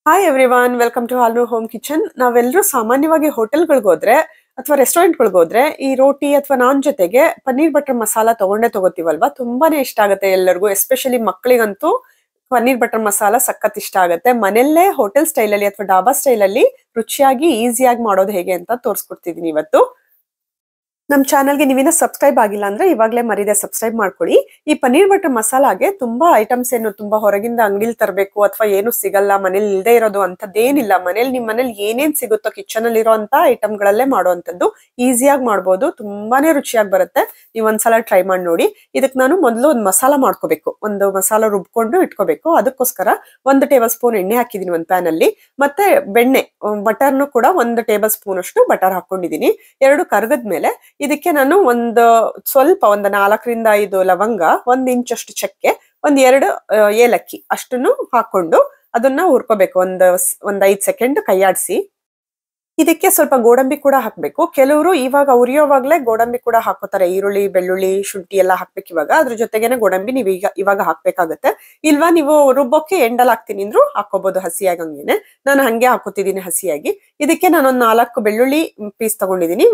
Hi everyone, welcome to Halnoor home kitchen. ನಾವೆಲ್ಲರೂ ಸಾಮಾನ್ಯವಾಗಿ ಹೋಟೆಲ್ಗಳಿಗೆ ಹೋದ್ರೆ ಅಥವಾ ರೆಸ್ಟೋರೆಂಟ್ಗಳಿಗೆ ಹೋದ್ರೆ ಈ ರೋಟಿ ಅಥವಾ ನಾನ್ ಜೊತೆಗೆ ಪನ್ನೀರ್ ಬಟರ್ ಮಸಾಲ ತಗೋತೀವಲ್ವಾ. ತುಂಬಾನೇ ಇಷ್ಟ ಆಗುತ್ತೆ ಎಲ್ಲರಿಗೂ, ಎಸ್ಪೆಷಲಿ ಮಕ್ಕಳಿಗಂತೂ ಪನ್ನೀರ್ ಬಟರ್ ಮಸಾಲ ಸಖತ್ ಇಷ್ಟ ಆಗುತ್ತೆ. ಮನೆಯಲ್ಲೇ ಹೋಟೆಲ್ ಸ್ಟೈಲ್ ಅಲ್ಲಿ ಅಥವಾ ಡಾಬಾ ಸ್ಟೈಲ್ ಅಲ್ಲಿ ರುಚಿಯಾಗಿ ಈಸಿಯಾಗಿ ಮಾಡೋದು ಹೇಗೆ ಅಂತ ತೋರಿಸ್ಕೊಡ್ತಿದೀನಿ ಇವತ್ತು. ನಮ್ ಚಾನಲ್ಗೆ ನೀವಿನ್ನ ಸಬ್ಸ್ಕ್ರೈಬ್ ಆಗಿಲ್ಲ ಅಂದ್ರೆ ಇವಾಗಲೇ ಮರಿದೆ ಸಬ್ಸ್ಕ್ರೈಬ್ ಮಾಡ್ಕೊಳ್ಳಿ. ಈ ಪನ್ನೀರ್ ಬಟರ್ ಮಸಾಲಾಗೆ ತುಂಬಾ ಐಟಮ್ಸ್ ಏನು ತುಂಬಾ ಹೊರಗಿಂದ ಅಂಗಡಿಲಿ ತರಬೇಕು ಅಥವಾ ಏನು ಸಿಗಲ್ಲ, ಮನೇಲಿ ಇಲ್ಲದೆ ಇರೋದು ಅಂತದ್ದೇನಿಲ್ಲ. ನಿಮ್ ಮನೇಲಿ ಏನೇನ್ ಸಿಗುತ್ತೋ ಕಿಚನ್ ಅಲ್ಲಿ ಇರೋಂತ ಐಟಮ್ ಗಳಲ್ಲೇ ಮಾಡುವಂತದ್ದು, ಈಸಿಯಾಗಿ ಮಾಡ್ಬೋದು, ತುಂಬಾನೇ ರುಚಿಯಾಗಿ ಬರುತ್ತೆ. ನೀವ್ ಒಂದ್ಸಲ ಟ್ರೈ ಮಾಡಿ ನೋಡಿ. ಇದಕ್ಕೆ ನಾನು ಮೊದಲು ಒಂದು ಮಸಾಲ ಮಾಡ್ಕೋಬೇಕು, ಒಂದು ಮಸಾಲ ರುಬ್ಕೊಂಡು ಇಟ್ಕೋಬೇಕು. ಅದಕ್ಕೋಸ್ಕರ 1 ಟೇಬಲ್ ಸ್ಪೂನ್ ಎಣ್ಣೆ ಹಾಕಿದೀನಿ ಒಂದು ಪ್ಯಾನ್ ಅಲ್ಲಿ. ಮತ್ತೆ ಬೆಣ್ಣೆ ಬಟರ್ನು ಕೂಡ 1 ಟೇಬಲ್ ಸ್ಪೂನ್ ಅಷ್ಟು ಬಟರ್ ಹಾಕೊಂಡಿದೀನಿ. 2 ಕರಗದ್ಮೇಲೆ ಇದಕ್ಕೆ ನಾನು ಒಂದು 4 ರಿಂದ 5 ಲವಂಗ, 1 ಇಂಚ್ ಅಷ್ಟು ಚಕ್ಕೆ, 2 ಏಲಕ್ಕಿ ಅಷ್ಟನ್ನು ಹಾಕೊಂಡು ಅದನ್ನ ಹುರ್ಕೋಬೇಕು. ಒಂದ್ 5 ಸೆಕೆಂಡ್ ಕೈಯಾಡಿಸಿ. ಇದಕ್ಕೆ ಸ್ವಲ್ಪ ಗೋಡಂಬಿ ಕೂಡ ಹಾಕ್ಬೇಕು. ಕೆಲವರು ಇವಾಗ ಉರಿಯೋವಾಗ್ಲೇ ಗೋಡಂಬಿ ಕೂಡ ಹಾಕೋತಾರೆ. ಈರುಳ್ಳಿ, ಬೆಳ್ಳುಳ್ಳಿ, ಶುಂಠಿ ಎಲ್ಲ ಹಾಕ್ಬೇಕು ಇವಾಗ. ಅದ್ರ ಜೊತೆಗೇನೆ ಗೋಡಂಬಿ ನೀವು ಇವಾಗ ಹಾಕ್ಬೇಕಾಗತ್ತೆ. ಇಲ್ವಾ ನೀವು ರುಬ್ಬಕ್ಕೆ ಎಂಡಲ್ ಹಾಕ್ತೀನಿ ಅಂದ್ರು ಹಾಕೋಬಹುದು ಹಸಿಯಾಗಿ. ಹಂಗೇನೆ ನಾನು ಹಂಗೆ ಹಾಕೋತಿದ್ದೀನಿ ಹಸಿಯಾಗಿ. ಇದಕ್ಕೆ ನಾನೊಂದ್ 4 ಬೆಳ್ಳುಳ್ಳಿ ಪೀಸ್ ತಗೊಂಡಿದೀನಿ.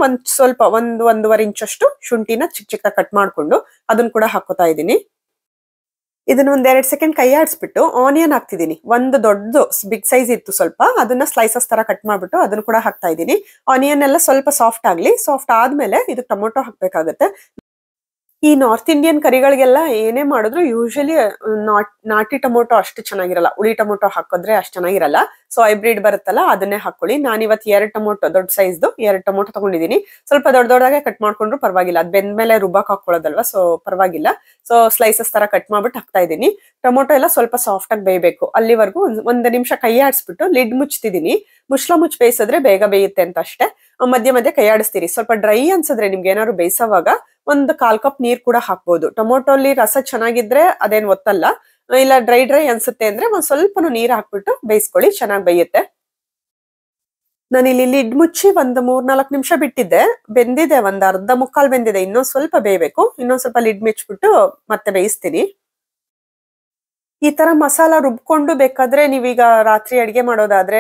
ಒಂದೂವರೆ ಇಂಚ್ ಅಷ್ಟು ಶುಂಠಿನ ಚಿಕ್ಕ ಕಟ್ ಮಾಡ್ಕೊಂಡು ಅದನ್ನ ಕೂಡ ಹಾಕೋತಾ ಇದ್ದೀನಿ. ಇದನ್ನ 2 ಸೆಕೆಂಡ್ ಕೈ ಆಡಿಸ್ಬಿಟ್ಟು ಆನಿಯನ್ ಹಾಕ್ತಿದ್ದೀನಿ. ಒಂದು ದೊಡ್ಡದು ಬಿಗ್ ಸೈಜ್ ಇತ್ತು ಸ್ವಲ್ಪ, ಅದನ್ನ ಸ್ಲೈಸಸ್ ತರ ಕಟ್ ಮಾಡ್ಬಿಟ್ಟು ಅದನ್ನ ಕೂಡ ಹಾಕ್ತಾ ಇದ್ದೀನಿ. ಆನಿಯನ್ ಎಲ್ಲ ಸ್ವಲ್ಪ ಸಾಫ್ಟ್ ಆಗ್ಲಿ. ಸಾಫ್ಟ್ ಆದ್ಮೇಲೆ ಇದು ಟೊಮೊಟೊ ಹಾಕ್ಬೇಕಾಗತ್ತೆ. ಈ ನಾರ್ತ್ ಇಂಡಿಯನ್ ಕರಿಗಳಿಗೆಲ್ಲ ಏನೇ ಮಾಡಿದ್ರು ಯೂಶಲಿ ನಾಟಿ ಟೊಮೊಟೊ ಅಷ್ಟು ಚೆನ್ನಾಗಿರಲ್ಲ. ಉಳಿ ಟೊಮೊಟೊ ಹಾಕಿದ್ರೆ ಅಷ್ಟು ಚೆನ್ನಾಗಿರಲ್ಲ. ಸೊ ಹೈಬ್ರಿಡ್ ಬರುತ್ತಲ್ಲ ಅದನ್ನೇ ಹಾಕೊಳ್ಳಿ. ನಾನಿವತ್ತು 2 ಟೊಮೊಟೊ, ದೊಡ್ಡ ಸೈಜ್ದು 2 ಟೊಮೊಟೊ ತಗೊಂಡಿದ್ದೀನಿ. ಸ್ವಲ್ಪ ದೊಡ್ಡದಾಗೆ ಕಟ್ ಮಾಡ್ಕೊಂಡ್ರು ಪರವಾಗಿಲ್ಲ, ಅದ್ ಬೆಂದ್ಮೇಲೆ ರುಬ್ಬಕ್ ಹಾಕೊಳ್ಳೋದಲ್ವಾ, ಸೊ ಪರವಾಗಿಲ್ಲ. ಸೊ ಸ್ಲೈಸಸ್ ತರ ಕಟ್ ಮಾಡ್ಬಿಟ್ಟು ಹಾಕ್ತಾ ಇದ್ದೀನಿ. ಟೊಮೊಟೊ ಎಲ್ಲ ಸ್ವಲ್ಪ ಸಾಫ್ಟ್ ಆಗಿ ಬೇಯಬೇಕು. ಅಲ್ಲಿವರೆಗೂ ಒಂದು ನಿಮಿಷ ಕೈ ಆಡಿಸ್ಬಿಟ್ಟು ಲಿಡ್ ಮುಚ್ತಿದ್ದೀನಿ. ಮುಚ್ಚಳ ಮುಚ್ಚಿ ಬೇಯಿಸಿದ್ರೆ ಬೇಗ ಬೇಯುತ್ತೆ ಅಂತ ಅಷ್ಟೇ. ಮಧ್ಯೆ ಕೈ ಆಡಿಸ್ತೀರಿ. ಸ್ವಲ್ಪ ಡ್ರೈ ಅನ್ಸಿದ್ರೆ ನಿಮ್ಗೆ ಏನಾದ್ರು ಬೇಯಿಸೋವಾಗ 1 ಕಪ್ ನೀರ್ ಕೂಡ ಹಾಕ್ಬೋದು. ಟೊಮೊಟೊ ಅಲ್ಲಿ ರಸ ಚೆನ್ನಾಗಿದ್ರೆ ಅದೇನ್ ಒತ್ತಲ್ಲ. ಇಲ್ಲ ಡ್ರೈ ಅನ್ಸುತ್ತೆ ಅಂದ್ರೆ ಒಂದ್ ಸ್ವಲ್ಪನು ನೀರ್ ಹಾಕ್ಬಿಟ್ಟು ಬೇಯಿಸ್ಕೊಳ್ಳಿ, ಚೆನ್ನಾಗಿ ಬೇಯುತ್ತೆ. ನಾನು ಇಲ್ಲಿ ಲಿಡ್ ಮುಚ್ಚಿ 3-4 ನಿಮಿಷ ಬಿಟ್ಟಿದ್ದೆ. ಬೆಂದಿದೆ, ಅರ್ಧ ಮುಕ್ಕಾಲ್ ಬೆಂದಿದೆ. ಇನ್ನೊಂದ್ ಸ್ವಲ್ಪ ಬೇಯಬೇಕು. ಇನ್ನೊಂದ್ ಸ್ವಲ್ಪ ಲಿಡ್ ಮುಚ್ಚಿಬಿಟ್ಟು ಮತ್ತೆ ಬೇಯಿಸ್ತೀನಿ. ಈ ತರ ಮಸಾಲ ರುಬ್ಕೊಂಡು ಬೇಕಾದ್ರೆ ನೀವೀಗ ರಾತ್ರಿ ಅಡಿಗೆ ಮಾಡೋದಾದ್ರೆ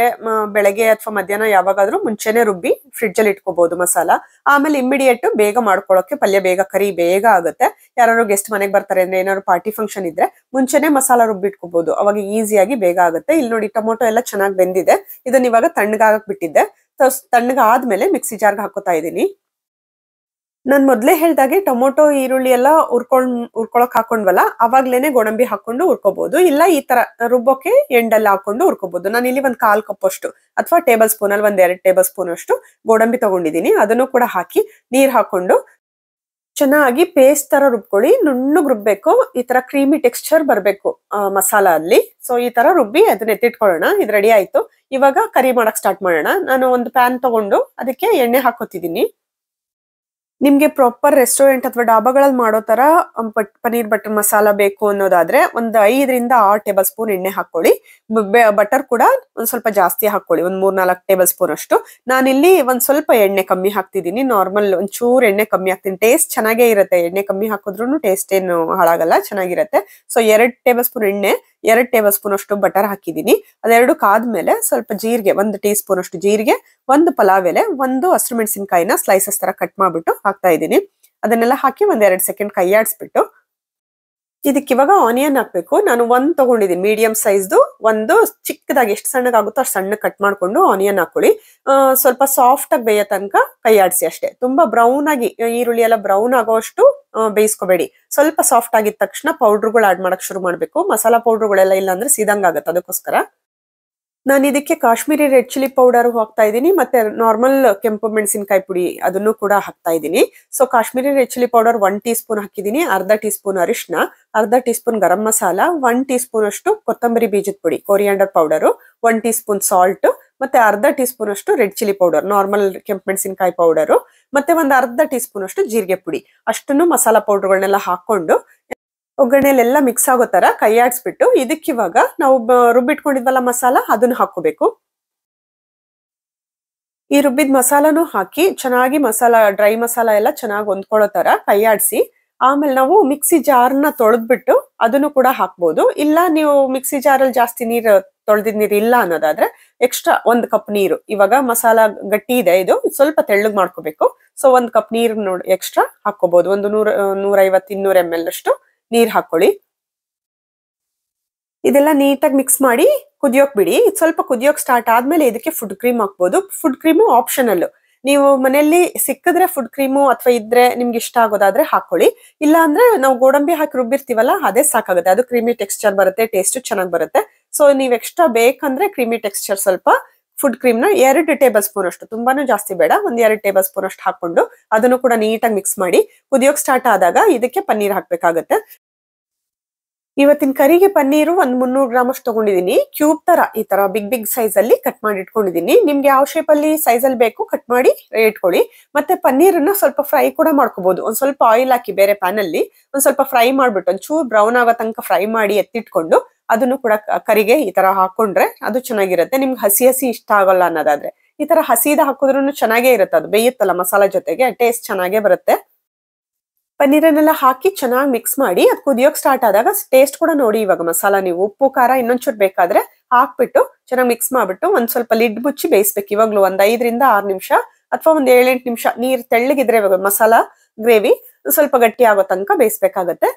ಬೆಳಗ್ಗೆ ಅಥವಾ ಮಧ್ಯಾಹ್ನ ಯಾವಾಗಾದ್ರೂ ಮುಂಚೆನೆ ರುಬ್ಬಿ ಫ್ರಿಡ್ಜ್ ಅಲ್ಲಿ ಇಟ್ಕೋಬಹುದು ಮಸಾಲ. ಆಮೇಲೆ ಇಮ್ಮಿಡಿಯೇಟ್ ಬೇಗ ಮಾಡ್ಕೊಳಕ್ಕೆ ಪಲ್ಯ ಬೇಗ ಆಗುತ್ತೆ. ಯಾರು ಗೆಸ್ಟ್ ಮನೆಗೆ ಬರ್ತಾರೆ ಅಂದ್ರೆ, ಏನಾದ್ರು ಪಾರ್ಟಿ ಫಂಕ್ಷನ್ ಇದ್ರೆ ಮುಂಚೆನೆ ಮಸಾಲ ರುಬ್ಬಿಟ್ಕೋಬಹುದು. ಅವಾಗ ಈಸಿಯಾಗಿ ಬೇಗ ಆಗುತ್ತೆ. ಇಲ್ಲಿ ನೋಡಿ ಟೊಮೊಟೊ ಎಲ್ಲ ಚೆನ್ನಾಗಿ ಬೆಂದಿದೆ. ಇದನ್ನ ಇವಾಗ ತಣ್ಣಗಾಗಕ್ ಬಿಟ್ಟಿದ್ದೆ. ತಣ್ಣಗಾದ್ಮೇಲೆ ಮಿಕ್ಸಿ ಜಾರ್ಗೆ ಹಾಕೋತಾ ಇದ್ದೀನಿ. ನಾನ್ ಮೊದ್ಲೇ ಹೇಳ್ದಾಗೆ ಟೊಮೊಟೊ, ಈರುಳ್ಳಿ ಎಲ್ಲ ಹುರ್ಕೊಳಕ್ ಹಾಕೊಂಡ್ವಲ್ಲ, ಅವಾಗ್ಲೇನೆ ಗೋಡಂಬಿ ಹಾಕೊಂಡು ಹುರ್ಕೋಬಹುದು. ಇಲ್ಲ ಈ ತರ ರುಬ್ಬೋಕೆ ಎಂಡಲ್ಲಿ ಹಾಕೊಂಡು ಹುರ್ಕೋಬಹುದು. ನಾನು ಇಲ್ಲಿ 1/4 ಕಪ್ ಅಷ್ಟು ಅಥವಾ ಟೇಬಲ್ ಸ್ಪೂನ್ ಅಲ್ಲಿ 2 ಟೇಬಲ್ ಸ್ಪೂನ್ ಅಷ್ಟು ಗೋಡಂಬಿ ತಗೊಂಡಿದ್ದೀನಿ. ಅದನ್ನು ಕೂಡ ಹಾಕಿ ನೀರ್ ಹಾಕೊಂಡು ಚೆನ್ನಾಗಿ ಪೇಸ್ಟ್ ತರ ರುಬ್ಕೊಳ್ಳಿ. ನುಣ್ಣಗ್ ರುಬ್ಬೇಕು. ಈ ತರ ಕ್ರೀಮಿ ಟೆಕ್ಸ್ಚರ್ ಬರ್ಬೇಕು ಮಸಾಲ ಅಲ್ಲಿ. ಸೊ ಈ ತರ ರುಬ್ಬಿ ಅದನ್ನ ಎತ್ತಿಟ್ಕೊಳ್ಳೋಣ. ಇದು ರೆಡಿ ಆಯ್ತು. ಇವಾಗ ಕರಿ ಮಾಡಕ್ ಸ್ಟಾರ್ಟ್ ಮಾಡೋಣ. ನಾನು ಒಂದು ಪ್ಯಾನ್ ತಗೊಂಡು ಅದಕ್ಕೆ ಎಣ್ಣೆ ಹಾಕೋತಿದ್ದೀನಿ. ನಿಮ್ಗೆ ಪ್ರಾಪರ್ ರೆಸ್ಟೋರೆಂಟ್ ಅಥವಾ ಡಾಬಾಗಳಲ್ಲಿ ಮಾಡೋ ತರ ಪನ್ನೀರ್ ಬಟರ್ ಮಸಾಲ ಬೇಕು ಅನ್ನೋದಾದ್ರೆ 5-6 ಟೇಬಲ್ ಸ್ಪೂನ್ ಎಣ್ಣೆ ಹಾಕೊಳ್ಳಿ. ಬಟರ್ ಕೂಡ ಒಂದ್ ಸ್ವಲ್ಪ ಜಾಸ್ತಿ ಹಾಕೊಳ್ಳಿ, 3-4 ಟೇಬಲ್ ಸ್ಪೂನ್ ಅಷ್ಟು. ನಾನಿಲ್ಲಿ ಒಂದ್ ಸ್ವಲ್ಪ ಎಣ್ಣೆ ಕಮ್ಮಿ ಹಾಕ್ತಿದ್ದೀನಿ. ನಾರ್ಮಲ್ ಒಂಚೂರು ಎಣ್ಣೆ ಕಮ್ಮಿ ಹಾಕ್ತೀನಿ. ಟೇಸ್ಟ್ ಚೆನ್ನಾಗೇ ಇರುತ್ತೆ. ಎಣ್ಣೆ ಕಮ್ಮಿ ಹಾಕಿದ್ರು ಟೇಸ್ಟ್ ಏನು ಹಾಳಾಗಲ್ಲ, ಚೆನ್ನಾಗಿರುತ್ತೆ. ಸೊ 2 ಟೇಬಲ್ ಸ್ಪೂನ್ ಎಣ್ಣೆ, 2 ಟೇಬಲ್ ಸ್ಪೂನ್ ಅಷ್ಟು ಬಟರ್ ಹಾಕಿದ್ದೀನಿ. ಅದೆರಡು ಕಾದ್ಮೇಲೆ ಸ್ವಲ್ಪ ಜೀರಿಗೆ, 1 ಟೀ ಸ್ಪೂನ್ ಅಷ್ಟು ಜೀರಿಗೆ, 1 ಪಲಾವ್ ಎಲೆ, 1 ಹಸಿರು ಮೆಣಸಿನಕಾಯಿನ ಸ್ಲೈಸಸ್ ತರ ಕಟ್ ಮಾಡ್ಬಿಟ್ಟು ಹಾಕ್ತಾ ಇದ್ದೀನಿ. ಅದನ್ನೆಲ್ಲ ಹಾಕಿ 2 ಸೆಕೆಂಡ್ ಕೈ ಆಡಿಸ್ಬಿಟ್ಟು ಇದಕ್ಕೆ ಇವಾಗ ಆನಿಯನ್ ಹಾಕ್ಬೇಕು. ನಾನು 1 ತಗೊಂಡಿದ್ದೀನಿ ಮೀಡಿಯಂ ಸೈಜ್ದು. ಒಂದು ಚಿಕ್ಕದಾಗಿ ಎಷ್ಟು ಸಣ್ಣಗಾಗುತ್ತೋ ಅಷ್ಟು ಸಣ್ಣ ಕಟ್ ಮಾಡ್ಕೊಂಡು ಆನಿಯನ್ ಹಾಕೊಳ್ಳಿ. ಸ್ವಲ್ಪ ಸಾಫ್ಟ್ ಆಗಿ ಬೇಯೋ ತನಕ ಕೈ ಆಡಿಸಿ ಅಷ್ಟೇ. ತುಂಬಾ ಬ್ರೌನ್ ಆಗಿ, ಈರುಳ್ಳಿ ಎಲ್ಲ ಬ್ರೌನ್ ಆಗೋಷ್ಟು ಬೇಯಿಸ್ಕೋಬೇಡಿ. ಸ್ವಲ್ಪ ಸಾಫ್ಟ್ ಆಗಿದ ತಕ್ಷಣ ಪೌಡರ್ಗಳು ಆಡ್ ಮಾಡಕ್ ಶುರು ಮಾಡ್ಬೇಕು. ಮಸಾಲಾ ಪೌಡರ್ಗಳೆಲ್ಲ ಇಲ್ಲ ಅಂದ್ರೆ ಸಿದಂಗ್ ಆಗತ್ತೆ. ಅದಕ್ಕೋಸ್ಕರ ನಾನು ಇದಕ್ಕೆ ಕಾಶ್ಮೀರಿ ರೆಡ್ ಚಿಲ್ಲಿ ಪೌಡರ್ ಹಾಕ್ತಾ ಇದ್ದೀನಿ. ಮತ್ತೆ ನಾರ್ಮಲ್ ಕೆಂಪು ಮೆಣಸಿನಕಾಯಿ ಪುಡಿ ಅದನ್ನು ಕೂಡ ಹಾಕ್ತಾ ಇದ್ದೀನಿ. So Kashmiri red chilli powder 1 tea spoon ಹಾಕಿದ್ದೀನಿ. ಅರ್ಧ ಟೀ ಸ್ಪೂನ್ ಅರಿಶಿನ, ಅರ್ಧ tea spoon garam masala, 1 tea spoon ಅಷ್ಟು ಕೊತ್ತಂಬರಿ ಬೀಜದ ಪುಡಿ coriander powder, 1 tea spoon salt, ಮತ್ತೆ ಅರ್ಧ ಟೀ ಸ್ಪೂನ್ ಅಷ್ಟು ರೆಡ್ ಚಿಲ್ಲಿ ಪೌಡರ್ ನಾರ್ಮಲ್ ಕೆಂಪು ಮೆಣಸಿನಕಾಯಿ ಪೌಡರ್, ಮತ್ತೆ ಅರ್ಧ ಟೀ ಸ್ಪೂನ್ ಅಷ್ಟು ಜೀರಿಗೆ ಪುಡಿ. ಅಷ್ಟನ್ನು ಮಸಾಲಾ ಪೌಡರ್ಗಳನ್ನೆಲ್ಲ ಹಾಕೊಂಡು ಒಗ್ಗರಣೆಲೆಲ್ಲ ಮಿಕ್ಸ್ ಆಗೋ ತರ ಕೈ ಆಡಿಸ್ಬಿಟ್ಟು ಇದಕ್ಕಿವಾಗ ನಾವು ರುಬ್ಬಿಟ್ಕೊಂಡಿದ್ವಲ್ಲ ಮಸಾಲ, ಅದನ್ನ ಹಾಕೋಬೇಕು. ಈ ರುಬ್ಬಿದ ಮಸಾಲಾನು ಹಾಕಿ ಚೆನ್ನಾಗಿ ಡ್ರೈ ಮಸಾಲ ಎಲ್ಲ ಚೆನ್ನಾಗಿ ಹೊಂದ್ಕೊಳ್ಳೋ ತರ ಕೈ ಆಡಿಸಿ ಆಮೇಲೆ ನಾವು ಮಿಕ್ಸಿ ಜಾರ್ನ ತೊಳೆದ್ಬಿಟ್ಟು ಅದನ್ನು ಕೂಡ ಹಾಕ್ಬೋದು. ಇಲ್ಲ ನೀವು ಮಿಕ್ಸಿ ಜಾರಲ್ಲಿ ಜಾಸ್ತಿ ನೀರು ತೊಳೆದಿದ್ ನೀರು ಇಲ್ಲ ಅನ್ನೋದಾದ್ರೆ ಎಕ್ಸ್ಟ್ರಾ 1 ಕಪ್ ನೀರು. ಇವಾಗ ಮಸಾಲ ಗಟ್ಟಿ ಇದೆ, ಇದು ಸ್ವಲ್ಪ ತೆಳ್ಳಗ್ ಮಾಡ್ಕೋಬೇಕು. ಸೊ 1 ಕಪ್ ನೀರು ನೋಡಿ ಎಕ್ಸ್ಟ್ರಾ ಹಾಕೋಬಹುದು. ಒಂದು 150 200 ml ಅಷ್ಟು ನೀರ್ ಹಾಕೊಳ್ಳಿ. ಇದೆಲ್ಲ ನೀಟಾಗಿ ಮಿಕ್ಸ್ ಮಾಡಿ ಕುದಿಯೋಕ್ ಬಿಡಿ. ಸ್ವಲ್ಪ ಕುದಿಯೋಕ್ ಸ್ಟಾರ್ಟ್ ಆದ್ಮೇಲೆ ಇದಕ್ಕೆ ಫುಡ್ ಕ್ರೀಮ್ ಹಾಕ್ಬೋದು. Food cream optional. ನೀವು ಮನೆಯಲ್ಲಿ ಸಿಕ್ಕಿದ್ರೆ ಫುಡ್ ಕ್ರೀಮು ಅಥವಾ ಇದ್ರೆ ನಿಮ್ಗೆ ಇಷ್ಟ ಆಗೋದಾದ್ರೆ ಹಾಕೊಳ್ಳಿ. ಇಲ್ಲ ಅಂದ್ರೆ ನಾವು ಗೋಡಂಬಿ ಹಾಕಿ ರುಬ್ಬಿರ್ತೀವಲ್ಲ ಅದೇ ಸಾಕಾಗುತ್ತೆ. ಅದು ಕ್ರೀಮಿ ಟೆಕ್ಸ್ಚರ್ ಬರುತ್ತೆ, ಟೇಸ್ಟ್ ಚೆನ್ನಾಗಿ ಬರುತ್ತೆ. ಸೊ ನೀವ್ ಎಕ್ಸ್ಟ್ರಾ ಬೇಕಂದ್ರೆ ಕ್ರೀಮಿ ಟೆಕ್ಸ್ಚರ್ ಸ್ವಲ್ಪ ಫುಡ್ ಕ್ರೀಮ್ ನ 2 ಟೇಬಲ್ ಸ್ಪೂನ್ ಅಷ್ಟು, ತುಂಬಾನು ಜಾಸ್ತಿ ಬೇಡ, 2 ಟೇಬಲ್ ಸ್ಪೂನ್ ಅಷ್ಟು ಹಾಕೊಂಡು ಅದನ್ನು ಕೂಡ ನೀಟಾಗಿ ಮಿಕ್ಸ್ ಮಾಡಿ ಕುದಿಯೋಕ್ ಸ್ಟಾರ್ಟ್ ಆದಾಗ ಇದಕ್ಕೆ ಪನ್ನೀರ್ ಹಾಕ್ಬೇಕಾಗತ್ತೆ. ಇವತ್ತಿನ ಕರಿಗೆ ಪನ್ನೀರು 300 ಗ್ರಾಮ್ ಅಷ್ಟು ತಗೊಂಡಿದೀನಿ. ಕ್ಯೂಬ್ ತರ ಈ ತರ ಬಿಗ್ ಸೈಜ್ ಅಲ್ಲಿ ಕಟ್ ಮಾಡಿ ಇಟ್ಕೊಂಡಿದೀನಿ. ನಿಮ್ಗೆ ಯಾವ ಶೇಪ್ ಅಲ್ಲಿ ಸೈಜ್ ಅಲ್ಲಿ ಬೇಕು ಕಟ್ ಮಾಡಿ ಇಟ್ಕೊಳ್ಳಿ. ಮತ್ತೆ ಪನ್ನೀರನ್ನ ಸ್ವಲ್ಪ ಫ್ರೈ ಕೂಡ ಮಾಡ್ಕೋಬಹುದು. ಒಂದ್ ಸ್ವಲ್ಪ ಆಯಿಲ್ ಹಾಕಿ ಬೇರೆ ಪ್ಯಾನ್ ಅಲ್ಲಿ ಒಂದ್ ಸ್ವಲ್ಪ ಫ್ರೈ ಮಾಡ್ಬಿಟ್ಟು ಒಂಚೂರು ಬ್ರೌನ್ ಆಗೋ ತನಕ ಫ್ರೈ ಮಾಡಿ ಎತ್ತಿಟ್ಕೊಂಡು ಅದನ್ನು ಕೂಡ ಕರಿಗೆ ಈ ತರ ಹಾಕೊಂಡ್ರೆ ಅದು ಚೆನ್ನಾಗಿರುತ್ತೆ. ನಿಮ್ಗೆ ಹಸಿ ಇಷ್ಟ ಆಗಲ್ಲ ಅನ್ನೋದಾದ್ರೆ ಈ ತರ ಹಸಿದ ಹಾಕಿದ್ರೂ ಚೆನ್ನಾಗೇ ಇರುತ್ತೆ. ಅದು ಬೇಯುತ್ತಲ್ಲ ಮಸಾಲಾ ಜೊತೆಗೆ, ಟೇಸ್ಟ್ ಚೆನ್ನಾಗೇ ಬರುತ್ತೆ. ಪನ್ನೀರನ್ನೆಲ್ಲ ಹಾಕಿ ಚೆನ್ನಾಗಿ ಮಿಕ್ಸ್ ಮಾಡಿ ಅದು ಕುದಿಯೋಕ್ ಸ್ಟಾರ್ಟ್ ಆದಾಗ ಟೇಸ್ಟ್ ಕೂಡ ನೋಡಿ. ಇವಾಗ ಮಸಾಲಾ ನೀವು ಉಪ್ಪು ಖಾರ ಇನ್ನೊಂಚೂರು ಬೇಕಾದ್ರೆ ಹಾಕ್ಬಿಟ್ಟು ಚೆನ್ನಾಗಿ ಮಿಕ್ಸ್ ಮಾಡ್ಬಿಟ್ಟು ಒಂದ್ ಸ್ವಲ್ಪ ಲಿಡ್ ಮುಚ್ಚಿ ಬೇಯಿಸ್ಬೇಕು. ಇವಾಗ್ಲೂ ಒಂದ್ 5 ರಿಂದ 6 ನಿಮಿಷ ಅಥವಾ ಒಂದ್ 7-8 ನಿಮಿಷ. ನೀರ್ ತೆಳ್ಳಗಿದ್ರೆ ಇವಾಗ ಮಸಾಲಾ ಗ್ರೇವಿ ಸ್ವಲ್ಪ ಗಟ್ಟಿ ಆಗೋ ತನಕ ಬೇಯಿಸ್ಬೇಕಾಗತ್ತೆ.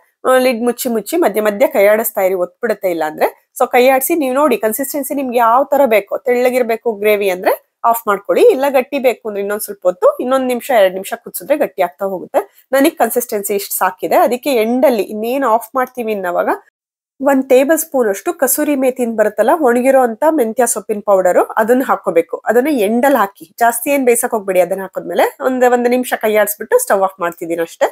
ಲಿಡ್ ಮುಚ್ಚಿ ಮಧ್ಯೆ ಕೈ ಆಡಿಸ್ತಾ ಇರಿ, ಒತ್ಬಿಡುತ್ತೆ ಇಲ್ಲ ಅಂದ್ರೆ. ಸೊ ಕೈ ಆಡಿಸಿ ನೀವು ನೋಡಿ ಕನ್ಸಿಸ್ಟೆನ್ಸಿ ನಿಮ್ಗೆ ಯಾವ ತರ ಬೇಕು. ತೆಳ್ಳಗಿರ್ಬೇಕು ಗ್ರೇವಿ ಅಂದ್ರೆ ಆಫ್ ಮಾಡ್ಕೊಳ್ಳಿ. ಇಲ್ಲ ಗಟ್ಟಿ ಬೇಕು ಅಂದ್ರೆ ಇನ್ನೊಂದ್ ಸ್ವಲ್ಪ ಹೊತ್ತು 1 ನಿಮಿಷ 2 ನಿಮಿಷ ಕುದಿಸಿದ್ರೆ ಗಟ್ಟಿ ಆಗ್ತಾ ಹೋಗುತ್ತೆ. ನನಗ್ ಕನ್ಸಿಸ್ಟೆನ್ಸಿ ಇಷ್ಟು ಸಾಕಿದೆ. ಅದಕ್ಕೆ ಎಂಡಲ್ಲಿ ಇನ್ನೇನು ಆಫ್ ಮಾಡ್ತೀವಿ ಅನ್ನೋವಾಗ 1 ಟೇಬಲ್ ಸ್ಪೂನ್ ಅಷ್ಟು ಕಸೂರಿ ಮೇಥಿನ್ ಬರುತ್ತಲ್ಲ, ಒಣಗಿರೋ ಅಂತ ಮೆಂತ್ಯ ಸೊಪ್ಪಿನ ಪೌಡರ್, ಅದನ್ನ ಹಾಕೋಬೇಕು. ಅದನ್ನ ಎಂಡಲ್ಲಿ ಹಾಕಿ, ಜಾಸ್ತಿ ಏನ್ ಬೇಯಿಸಕ್ ಹೋಗ್ಬೇಡಿ. ಅದನ್ನ ಹಾಕಿದ್ಮೇಲೆ ಒಂದು ನಿಮಿಷ ಕೈ ಆಡಿಸ್ಬಿಟ್ಟು ಸ್ಟವ್ ಆಫ್ ಮಾಡ್ತಿದ್ದೀನಿ ಅಷ್ಟೇ.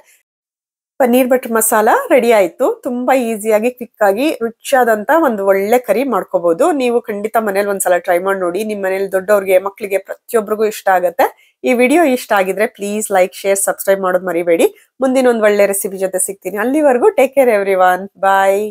ಪನ್ನೀರ್ ಬಟರ್ ಮಸಾಲ ರೆಡಿ ಆಯ್ತು. ತುಂಬಾ ಈಸಿಯಾಗಿ ಕ್ವಿಕ್ ಆಗಿ ರುಚಿಯಾದಂತ ಒಂದು ಒಳ್ಳೆ ಕರಿ ಮಾಡ್ಕೋಬಹುದು. ನೀವು ಖಂಡಿತ ಮನೇಲಿ ಒಂದ್ಸಲ ಟ್ರೈ ಮಾಡಿ ನೋಡಿ. ನಿಮ್ ಮನೇಲಿ ದೊಡ್ಡವ್ರಿಗೆ ಮಕ್ಳಿಗೆ ಪ್ರತಿಯೊಬ್ಬರಿಗೂ ಇಷ್ಟ ಆಗುತ್ತೆ. ಈ ವಿಡಿಯೋ ಇಷ್ಟ ಆಗಿದ್ರೆ ಪ್ಲೀಸ್ ಲೈಕ್ ಶೇರ್ ಸಬ್ಸ್ಕ್ರೈಬ್ ಮಾಡೋದು ಮರಿಬೇಡಿ. ಮುಂದಿನ ಒಂದು ಒಳ್ಳೆ ರೆಸಿಪಿ ಜೊತೆ ಸಿಗ್ತೀನಿ. ಅಲ್ಲಿವರೆಗೂ ಟೇಕ್ ಕೇರ್ ಎವ್ರಿವನ್. ಬಾಯ್.